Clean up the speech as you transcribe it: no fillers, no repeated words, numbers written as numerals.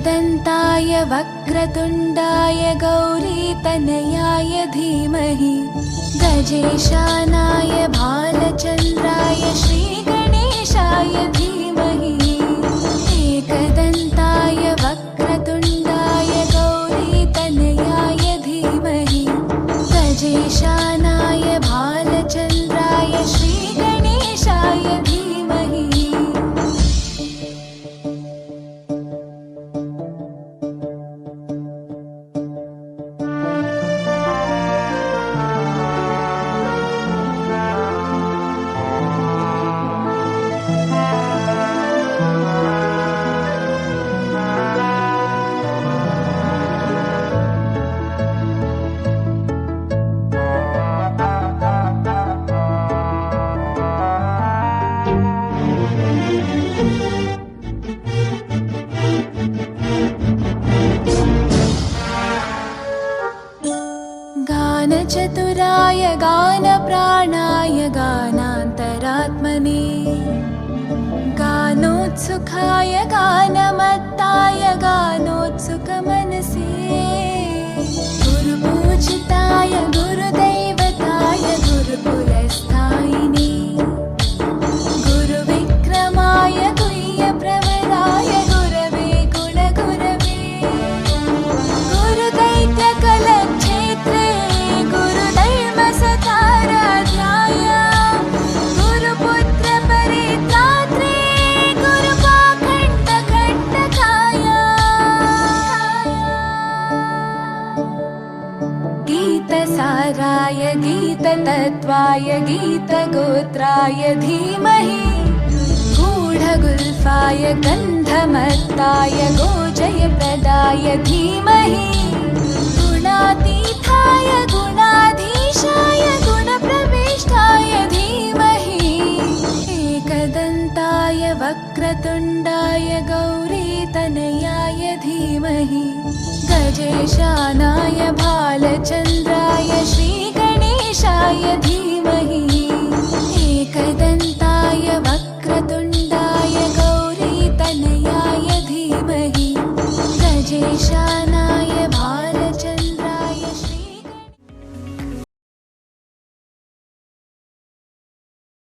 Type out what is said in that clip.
एकदन्ताय वक्रतुण्डाय गौरीतनयाय धीमहि गजेशानाय भालचन्द्राय श्रीगणेशाय धीमहि एकदन्ताय वक्रतुण्डाय गौरीतनयाय धीमहि गजेशानाय भालचन्द्राय श्रीगणेशाय धीमहि। गानचतुराय गानप्राणाय गानान्तरात्मने गानोत्सुकाय गानमत्ताय गानोत्सुकमनसे गुरुपूजिताय गुरुदैवताय गुरुकुलस्थायिने गुरुविक्रमाय गुह्यप्रवराय गुरवे गुणगुरवे गुरुदैत्यकलक्षेत्रे गुरुधर्मसताराध्याय गुरुपुत्रपरित्रात्रे गुरुपाखण्डखण्डकाय गीतसाराय गीततत्त्वाय गीतगोत्राय धीमहि गूढगुल्फाय गन्धमत्ताय गोजयप्रदाय धीमहि गुणातीताय गुणाधीशाय गुणप्रविष्टाय धीमहि एकदन्ताय वक्रतुण्डाय गौरीतनयाय धीमहि गजेशानाय भालचन्द्राय श्रीगणेशाय धीमहि।